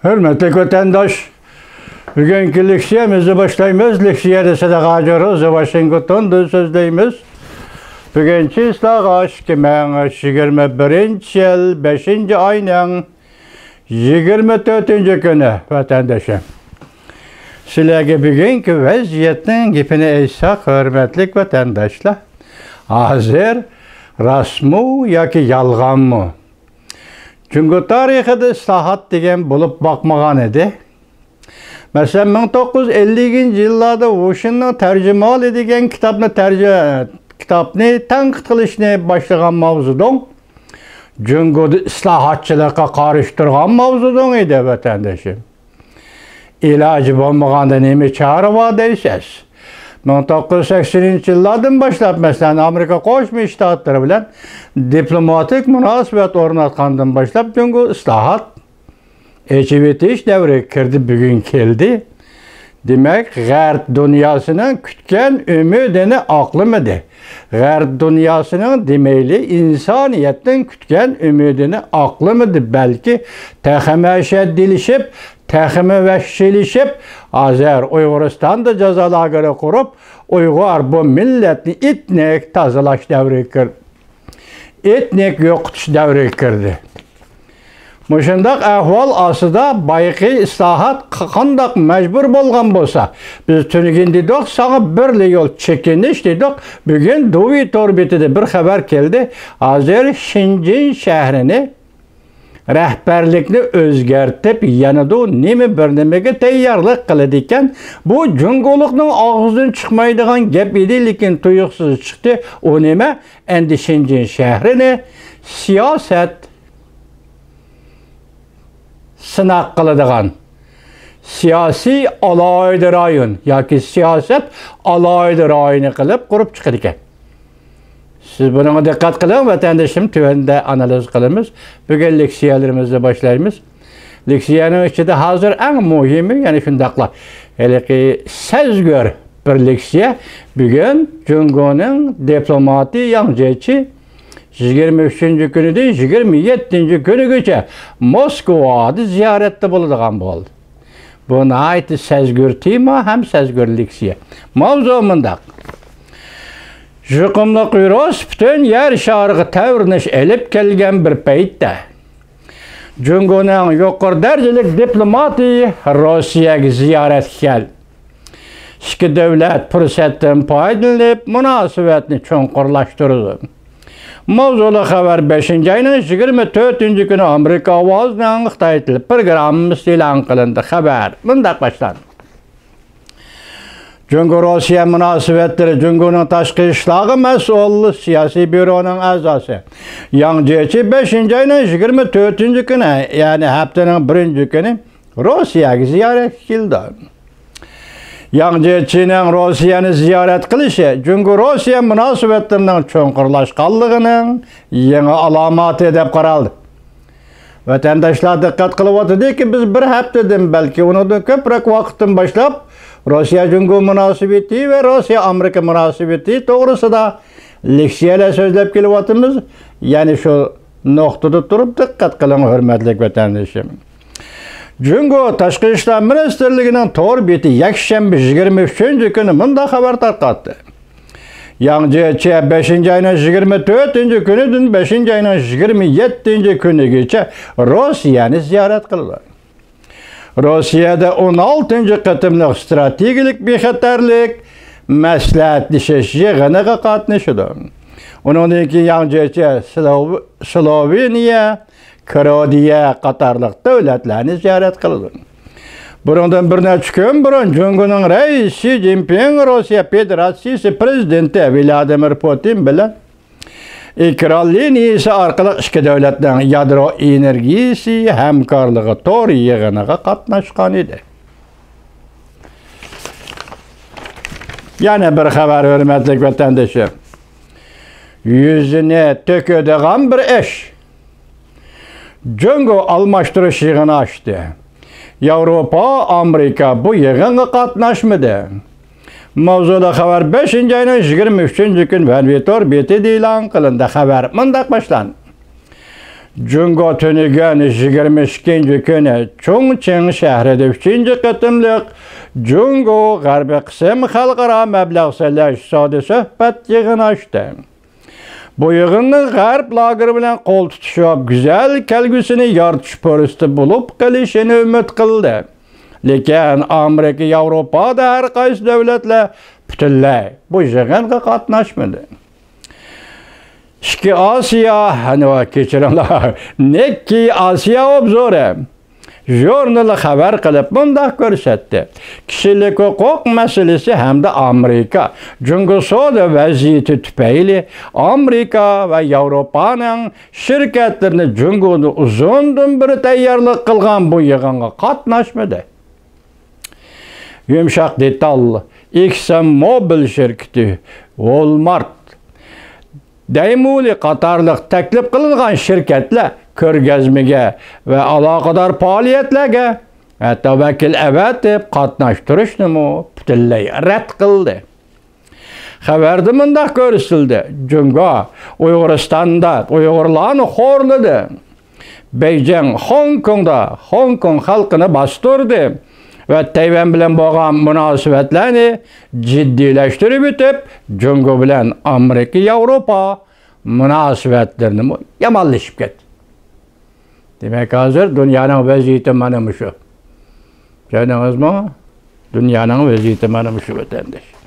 Hürmetli vatandaş, bugünkü leksiyemizi başlayımız. Leksiyede Sadaka Roza Washington'da sözleyimiz. Bugünkü ıslağı 2021 yıl 5. ayının 24. günü vatandaşım. Sizlerge bugünkü vaziyetin gipini eysaq, hürmetlik vatandaşlar. Hazır, rasmu yoki yalğanmı? Çünkü tarixide islahat degen bulup bakmagan edi. Mesela 1950 yıllarda Washington tercümal edigen kitapni tanqid qilishni başlagan mavzudon. Çünkü islahatçılığa karıştırgan mavzudon edi vatandaşım. İlacı bulmaganda neme çare var deysiz. 1980 yıllardan başlap mesela Amerika Qo'shma Shtatları bilan diplomatik münasebet o'rnatgandan başlap çünkü islahat echivetish davri kirdi, bugün keldi. Demek G'arb dünyasının kütken ümidini aqlamadı. G'arb dünyasının demeyli insaniyetin kütken ümidini aqlamadı. Belki tehime şeddilişip, tehime vəhşilişip, Azer Uyguristan'da cezaları kurup, Uygur bu milletini etnik tazalaş devri kirdi. Etnik yokutuş devri kirdi. Muşundaq ahval asıda bayqi islahat qandaq mecbur bolgan bolsa, biz tünügün dedik, sağa birli yol çekiniş dedik, bugün Duvi Torbetide bir haber geldi, Azer Şinjin şehrini rehberlikni özgertip yanıda nemi bir nemege tayyorlik qiladigan, bu Cunguluqning og'zidan chiqmaydigan gap edi, lekin tuyuqsiz chiqdi. O nima? Endi Şinjin shahrini siyoset sınaq qiladigan siyasi alayda rayon yoki siyoset alayda rayoni qilib qurib chiqar ekan. Siz buna dikkat qilin, vatandaşım, tüvende analiz qilamiz. Bugün leksiyalarımızla başlayımız. Leksiyanın içinde hazır en muhimi, yani şundaqla, ki sezgör bir leksiya. Bugün Cungo'nun diplomati yancıçı 23. günü değil, 27. günü geçe Moskova'da ziyarette bulunduğum oldu. Buna ait sezgör tema hem sezgör leksiya. Mavzu mundaq. Juqumluq virus bütün yer şarığı təvriniş elip kelgen bir peytdə. Cungo'nun yuqur dercelik diplomati Rusiyaga ziyaret gel. İki devlet fırsatdan paydalanıp münasebetini çonqurlaştırdı. Mavzulu haber 5. ayının 24. günü Amerika avazından Xitay tili programımız e'lon qilindi. Haber mundaq başlandı. Cungo-Rusya münasebetleri Cungo'nun taşqi işlağı mesulü siyasi büronun azası. Yancıçı 5. ayının 24. günü, yani haftanın 1. günü Rusya'ya ziyaret kildi. Yancıçının Rusya'nı ziyaret qilishi Cungo-Rusya münasebetlerinin çonqurlaşqanlığının yeni alamatı edip qaraldı. Vatandaşlar dikkat qilib o'tdi ki biz bir haftadan belki onu da ko'proq vaqtdan başlap Rusya-Cungo münasebeti ve Rusya-Amerika münasebeti to'g'risida leksiyalar so'zlab kelyapmiz. Yani şu noktada turib dikkat qiling, hurmatli vatandoshim. Cungo Tashqi ishlar ministrligining to'r beti yakshanba 23. kuni bunda xabar tarqatdi. Yancıçı 5. ayının 24. günüdün 5. ayının 27. günügacha Rusya'ni ziyaret qildi. Rossiyada 16. qatımlıq strategik bexatarlik maslahatlashish yig'iniga qatnashdi. Undan keyin Yancıçı Sloveniya, Kroatiya qatorliq davlatlarni ziyaret qildi. Bundan bir neçə gün burun Cungo'nun reisi Xi Jinping Rusya Federasyası prezidenti Vladimir Putin bilan ekran liniyasi orqali ikki davlatning yadro energiyasi hamkorligi to'g'ri yig'iniga qatnashgan edi. Yana bir xabar, hurmatli vatandoshlar. Yüzüne tökadigan bir ish. Cungo almashtirish yig'ini ochdi. Avrupa, Amerika bu yig'inga qatnashmadi. Mavzuda xabar 5. ayının 23. gün Vanvitor beti e'lon qilindi. Xabar mundaq başlandı. Cungo tünügen 22 kuni Chongqing shahrida 3-qatımlıq Cungo G'arbiy qism xalqaro mablag' sarflash iqtisodiy suhbat yig'ini ochdi. Bu yig'inning G'arb lageri bilan qo'l tutishib, go'zal kelgusini yoritish po'risti bo'lib qolishini umid qildi. Lekin Amerika, Yevropada har qaysi davlatlar butunlay bu yig'inga qatnashmadi. İki Asiya, kechiringlar, Nekki Asiya obzori jurnali xabar qilib bunday ko'rsatdi. Kishilik huquq masalasi hamda Amerika Jungosoda vaziyati tufayli Amerika va Yevropaning shirkatlarini Jungoni uzundan beri tayyorlik qilgan bu yig'inga qatnashmadi. Yumshoq detal ExxonMobil shirkati, Walmart, Daimler qatorliq taklif qilingan shirkatlar ko'rgazmaga va aloqador faoliyatlarga hatto vakil avatib qatnashtirishni butunlay rad qildi. Xabarda bunday ko'rsatildi. Jungo Uyg'uristonda Uyg'urlarni xo'rladi. Beijing Hong Kong xalqini bostirdi va Tayvan bilan bo'lgan munosabatlarni jiddiylashtirib o'tib, Jungo bilan Amerika, Yevropa munosabatlarini yomonlashib ketdi. Demek hozir dunyoning vaziyati mana shu. Ko'rdingizmi? Dunyoning vaziyati mana shu vatandosh.